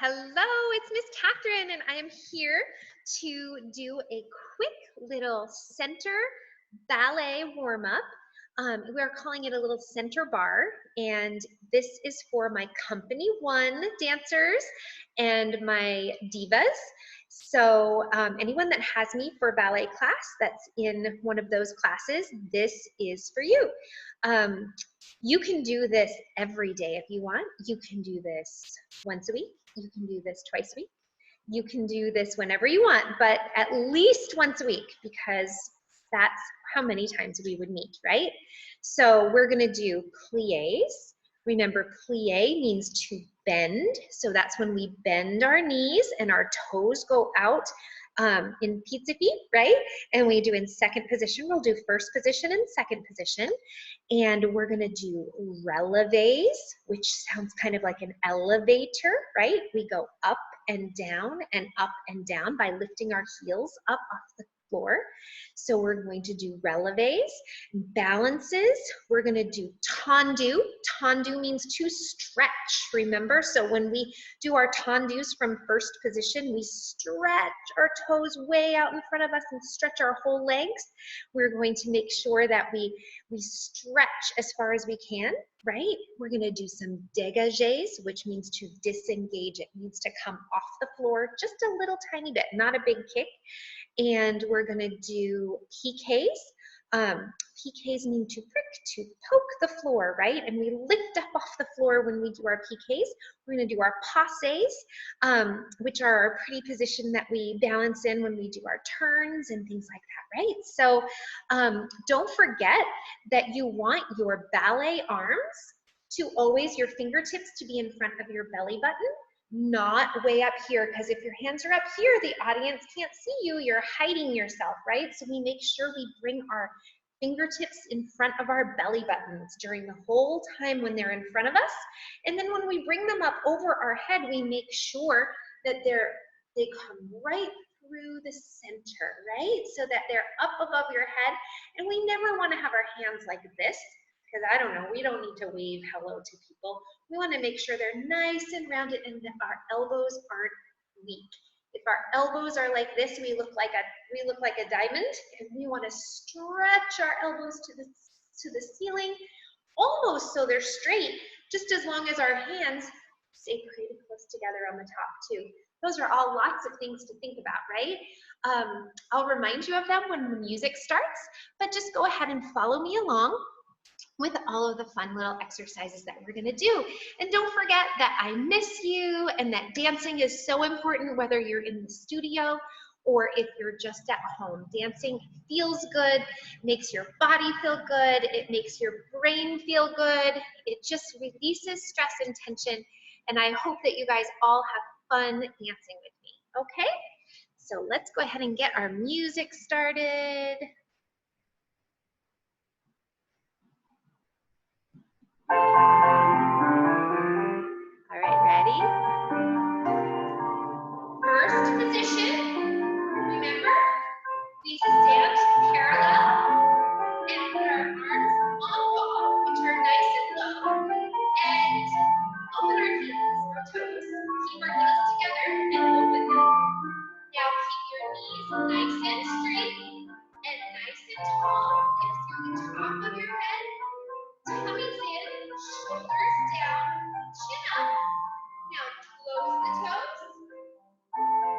Hello, it's Miss Catherine, and I am here to do a quick little center ballet warm-up. We're calling it a little center bar, and this is for my company one dancers and my divas. So anyone that has me for ballet class that's in one of those classes, this is for you. You can do this every day if you want. You can do this once a week. You can do this twice a week. You can do this whenever you want, but at least once a week, because that's how many times we would meet, right? So we're gonna do pliés. Remember, plié means to bend. So that's when we bend our knees and our toes go out in pizza feet, right? And we do in second position. We'll do first position and second position. And we're gonna do relevés, which sounds kind of like an elevator, right? We go up and down by lifting our heels up off the floor. So we're going to do relevés. Balances, we're gonna do tendu. Tendu means to stretch, remember? So when we do our tendus from first position, we stretch our toes way out in front of us and stretch our whole legs. We're going to make sure that we stretch as far as we can, right? We're gonna do some dégagés, which means to disengage. It needs to come off the floor just a little tiny bit, not a big kick. And we're gonna do piqués. Piqués mean to prick, to poke the floor, right? And we lift up off the floor when we do our piqués. We're gonna do our passés, which are our pretty position that we balance in when we do our turns and things like that, right? So don't forget that you want your ballet arms to always, your fingertips to be in front of your belly button, not way up here, because if your hands are up here, the audience can't see you, you're hiding yourself, right? So we make sure we bring our fingertips in front of our belly buttons during the whole time when they're in front of us. And then when we bring them up over our head, we make sure that they come right through the center, right? So that they're up above your head. And we never want to have our hands like this, because I don't know, we don't need to wave hello to people. We want to make sure they're nice and rounded and that our elbows aren't weak. If our elbows are like this, we look like a diamond, and we want to stretch our elbows to the ceiling, almost so they're straight, just as long as our hands stay pretty close together on the top too. Those are all lots of things to think about, right? I'll remind you of them when the music starts, but just go ahead and follow me along with all of the fun little exercises that we're gonna do. And don't forget that I miss you and that dancing is so important, whether you're in the studio or if you're just at home. Dancing feels good, makes your body feel good, it makes your brain feel good, it just releases stress and tension, and I hope that you guys all have fun dancing with me, okay? So let's go ahead and get our music started. All right, ready? First position, remember, we stand parallel and put our arms on ball, which are nice and low, and open our heels or toes. Keep our heels together and open them. Now keep your knees nice and straight and nice and tall. Hips through the top of your head. Tummies in, shoulders down, chin up. Now close the toes,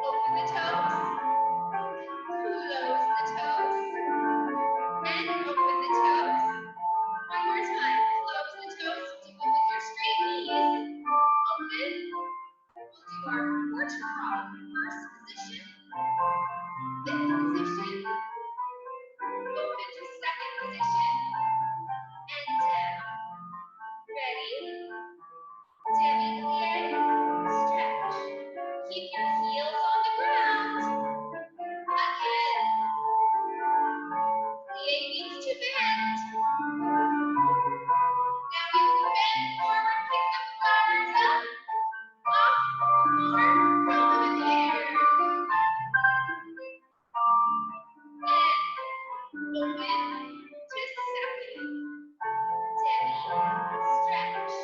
open the toes, close the toes, and open the toes. One more time, close the toes, do it with your straight knees, open. We'll do our porte-bras, first position, fifth position, open to second position, and down. Ready? Demi-plie, stretch. Keep your heels on the ground. Again. Plie means to bend. Now you can bend forward, pick the flowers up, off the floor, throw them in the air. And open to second. Demi, stretch.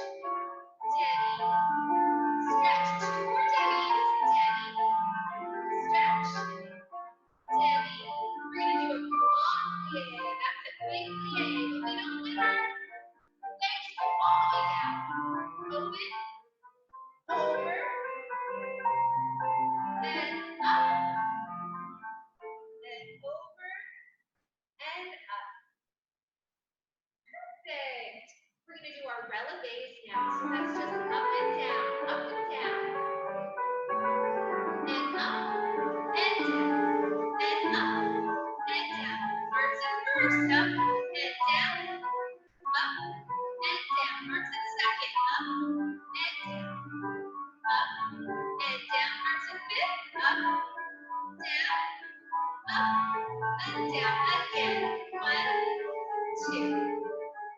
Demi, stretch. Two more demi. first, up and down, up and down. Arms in second, up and down, up and down. Arms in fifth, up, down, up and down. Again, 1, 2,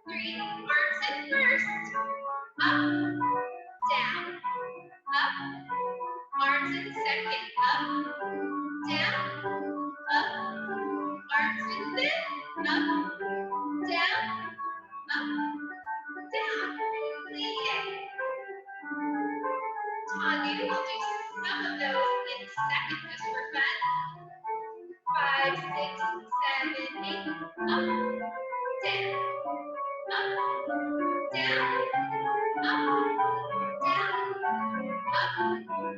3. Arms in first, up, down, up. Arms in second, up, down, up. Arms in fifth, up, down, up, down. Plie. Tanya, we'll do some of those in second just for fun. 5, 6, 7, 8. Up, down, up, down, up, down, up,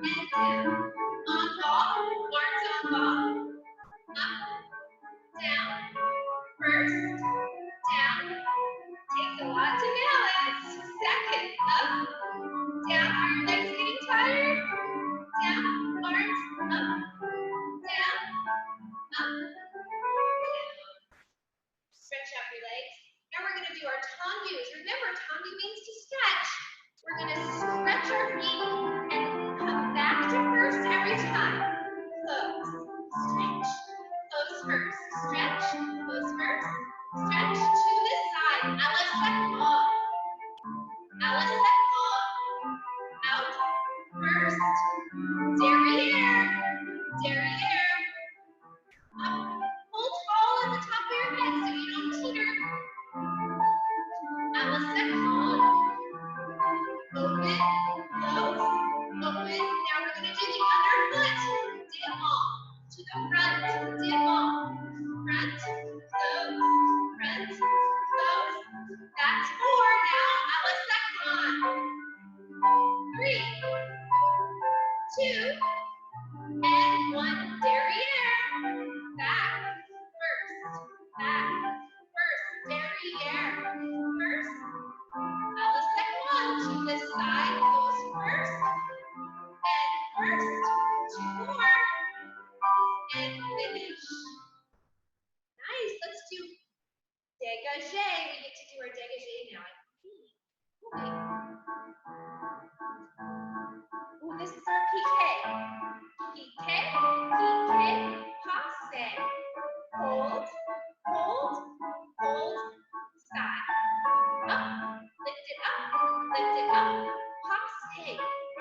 and down. On ball, arms on ball. Up, down, first, down. Takes a lot to balance. Second, up, down. Are your legs getting tired? Down, arms, up, down, up, down. Stretch out your legs. Now we're going to do our tangus. Remember, tangu means to stretch. We're going to stretch our feet and come back to first every time. Close, stretch, close first, stretch, close first, stretch to the side. Alas second. Alas second. Out first. Derriere. Derriere. Up. Hold tall at the top of your head so you don't teeter. Alas second. Open, close, open. Now we're going to do the underfoot. Devant. To the front. Devant. Front, close, front, close. That's 4 now. Alas second. 3, 2, and 1. Derriere. Back, first, derriere. First, alas second. To the side goes first, and first, 2 more, and finish. Nice. Let's do dégagé. We get to do our dégagé now. Ooh, this is our piqué. Piqué, piqué, passe. Hold, hold, hold, side. Up, lift it up, passe.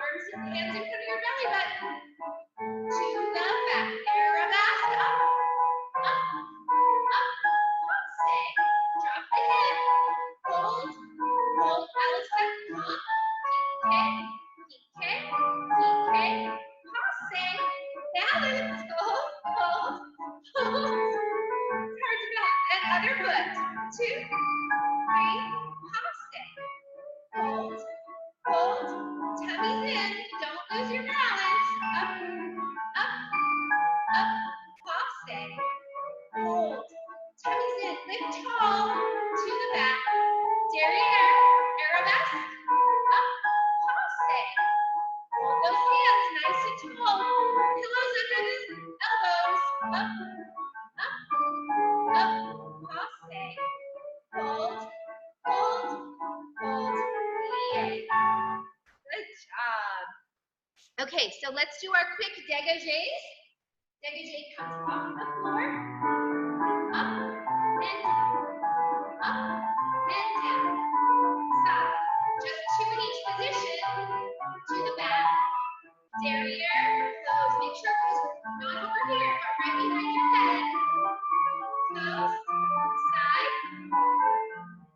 Arms and hands in front of your belly button. To the back, arabesque, up, passe. Drop the hip, hold, alas second. Piqué, piqué, piqué, passe. Balance, hold. It's hard to balance. And other foot. 2, 3, passe. Hold, tummies in. Don't lose your balance. Up, passe. Hold, tummies in. Lift tall to the back. Derriere, arabesque. Up, passe. Hold those hands nice and tall. Pillows under the elbows. Up, passe. Hold, plie. Good job. Okay, so let's do our quick dégagés. Dégagé comes off the floor. Up and down. Up and down. Side. Just 2 in each position. To the back. Derriere. Close. Make sure it's not over here, but right behind your head. Close. Side.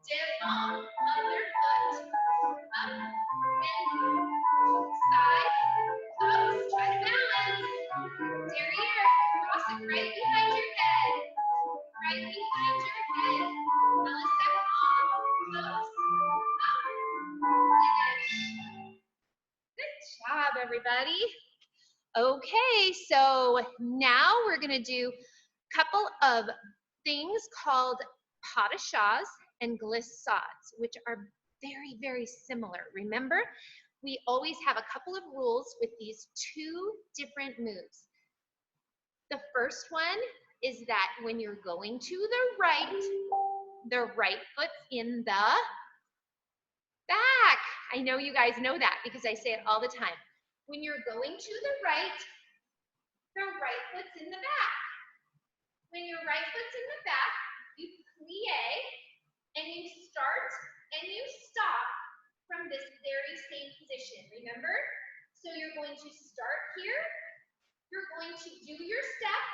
Devant. Other foot. Up and side. Close. Try to balance. Derriere. Cross it right behind your head. Right behind your head. Alas second. Close. Up. Finish. Good job, everybody. Okay, so now we're going to do a couple of things called pas de chasse and glissades, which are very, very similar. Remember, we always have a couple of rules with these 2 different moves. The first one is that when you're going to the right foot's in the back. I know you guys know that because I say it all the time. When you're going to the right foot's in the back. When your right foot's in the back, you plie and you start and you stop from this very same position. Remember? So you're going to start here. You're going to do your step.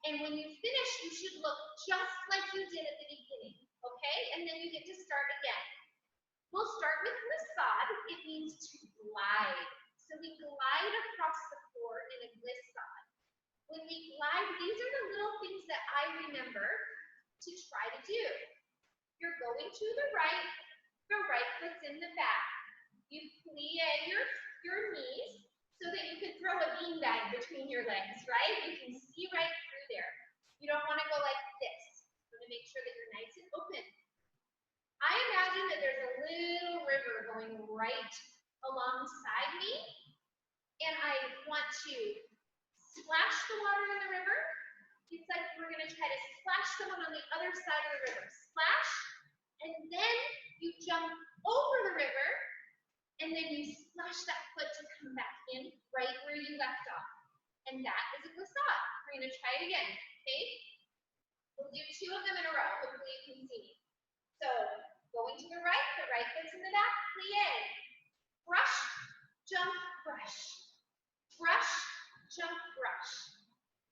And when you finish, you should look just like you did at the beginning. Okay? And then you get to start again. We'll start with glissade. It means to glide. So we glide across the floor in a glissade. When we glide, these are the little things that I remember to try to do. You're going to the right foot's in the back. You plie your knees so that you can throw a beanbag between your legs, right? You can see right through there. You don't want to go like this. You want to make sure that you're nice and open. I imagine that there's a little river going right alongside me, and I want to splash the water in the river. It's like we're going to try to splash someone on the other side of the river. Splash, and then you jump over the river, and then you splash that foot to come back in right where you left off. And that is a glissade. We're going to try it again, okay? We'll do 2 of them in a row. Hopefully you can see me. So, going to the right foot's in the back, plie. Brush, jump, brush. Brush, jump, brush.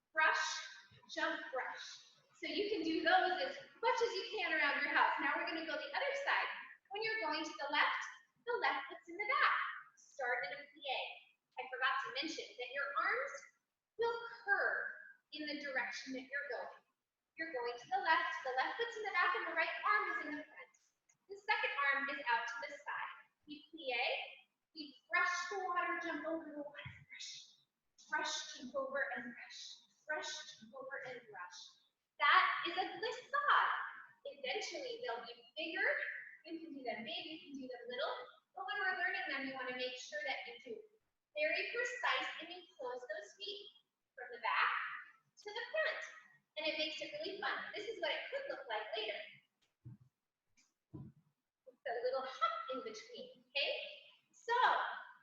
Brush, jump, brush. So you can do those as much as you can around your house. Now we're going to go the other side. When you're going to the left foot's in the back. Start in a plie. I forgot to mention that your arms will curve in the direction that you're going. You're going to the left foot's in the back, and the right arm is in the front. The second arm is out to the side. We plie, we brush the water, jump over the water, brush. Brush, jump over, and brush. Brush, jump over, and brush. That is a glissade. Eventually, they'll be bigger. You can do them big, you can do them little. But when we're learning them, you want to make sure that you do very precise and you close those feet from the back to the front. And it makes it really fun. This is what it could look like later. With a little hop in between, okay? So,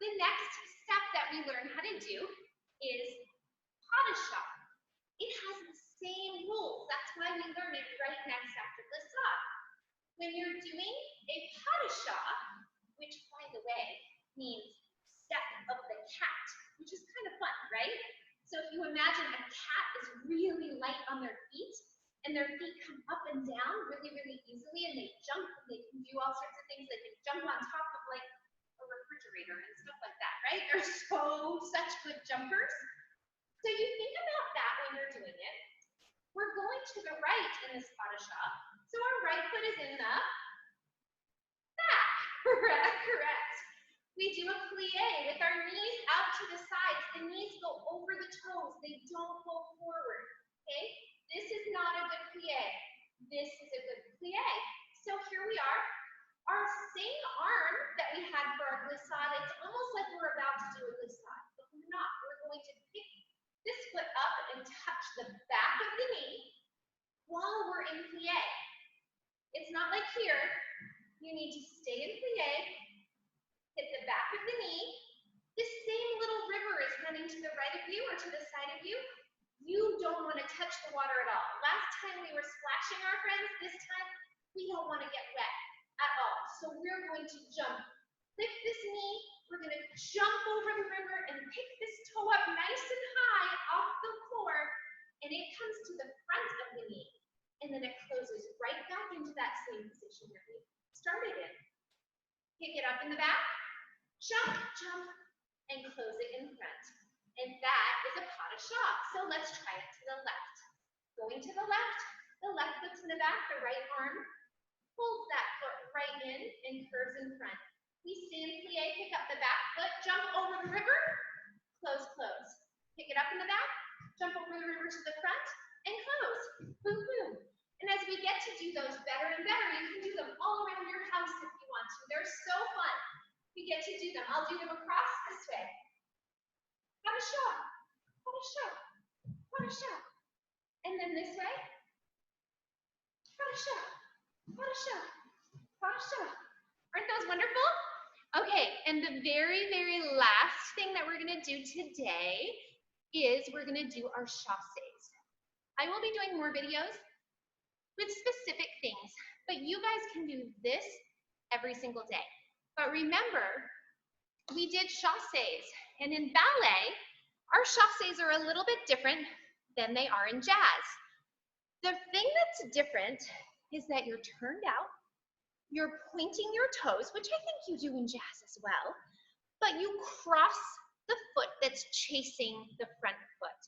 the next step that we learn how to do is pas de chat. It has the same rules. That's why we learn it right next after glissade. When you're doing a pas de chat, which, by the way, means step of the cat, which is kind of fun, right? So if you imagine a cat is really light on their feet, and their feet come up and down really, really easily, and they jump, and they can do all sorts of things. They can jump on top of, like, a refrigerator and stuff like that, right? They're such good jumpers. So you think about that when you're doing it. We're going to the right in this pas de chat, so our right foot is in the back. Correct. We do a plie with our knees out to the sides. The knees go over the toes. They don't go forward, okay? This is not a good plie. This is a good plie. So here we are. Our same arm that we had for our glissade, it's almost like we're about to do a glissade, but we're not. We're going to pick this foot up and touch the back of the knee while we're in plie. It's not like here. You need to stay in plie, hit the back of the knee. This same little river is running to the right of you or to the side of you. You don't want to touch the water at all. Last time we were splashing our friends. This time we don't want to get wet at all. So we're going to jump. Lift this knee. We're going to jump over the river and pick this toe up nice and high off the floor. And it comes to the front of the knee. And then it closes right back into that same position that we started in. Pick it up in the back. Jump, jump, and close it in front. And that is a pas de chat. So let's try it to the left. Going to the left foot's in the back, the right arm pulls that foot right in and curves in front. We stand plie, pick up the back foot, jump over the river, close, close. Pick it up in the back, jump over the river to the front, and close. Boom, boom. And as we get to do those better and better, you can do them all around your house if you want to. They're so fun. We get to do them. I'll do them across this way. Pas de chat, pas de chat, pas de chat. And And then this way. Fascia, fascia, fascia. Aren't those wonderful? Okay, and the very, very last thing that we're gonna do today is we're gonna do our chassés. I will be doing more videos with specific things, but you guys can do this every single day. But remember, we did chassés, and in ballet, our chassés are a little bit different than they are in jazz. The thing that's different is that you're turned out, you're pointing your toes, which I think you do in jazz as well, but you cross the foot that's chasing the front foot.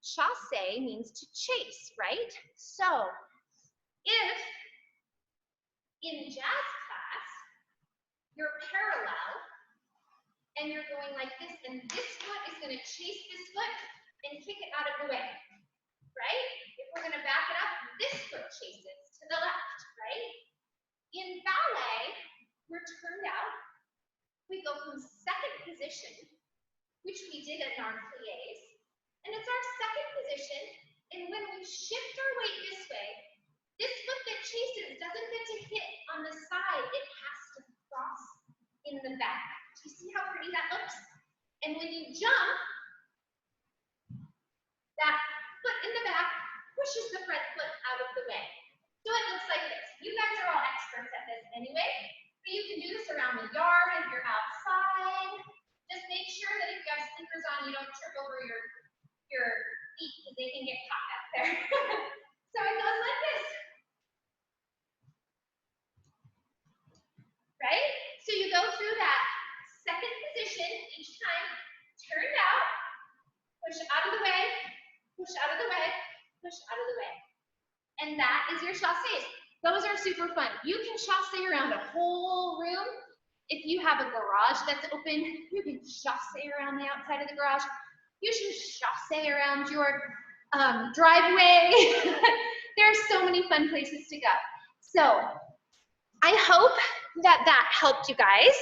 Chassé means to chase, right? So if in jazz class, you're parallel and you're going like this, and this foot is going to chase this foot and kick it out of the way, right? If we're going to back it up, this foot chases to the left, right? In ballet, we're turned out. We go from second position, which we did in our pliés, and it's our second position, and when we shift our weight this way, this foot that chases doesn't get to hit on the side, it has to cross in the back. Do you see how pretty that looks? And when you jump, that foot in the back pushes the front foot out of the way. So it looks like this. You guys are all experts at this anyway, but you can do this around the yard if you're outside. Just make sure that if you have sneakers on, you don't trip over your feet because they can get caught out there. So it goes like this. Right? So you go through that second position each time, turned out, push out of the way, push out of the way, push out of the way. And that is your chassés. Those are super fun. You can chassé around a whole room. If you have a garage that's open, you can chassé around the outside of the garage. You should chassé around your driveway. There are so many fun places to go. So I hope that that helped you guys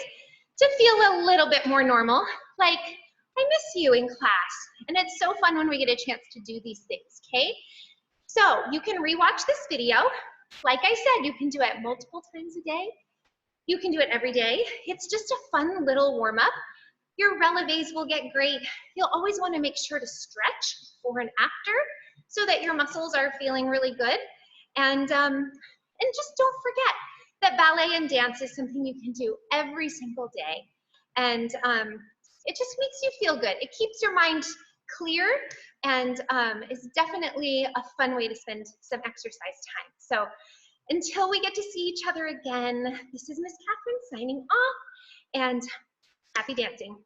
to feel a little bit more normal. Like, I miss you in class. And it's so fun when we get a chance to do these things, okay? So you can rewatch this video. Like I said, you can do it multiple times a day. You can do it every day. It's just a fun little warm-up. Your relevés will get great. You'll always want to make sure to stretch before and after so that your muscles are feeling really good. And just don't forget that ballet and dance is something you can do every single day. And it just makes you feel good. It keeps your mind clear and is definitely a fun way to spend some exercise time. So until we get to see each other again, this is Miss Catherine signing off, and happy dancing.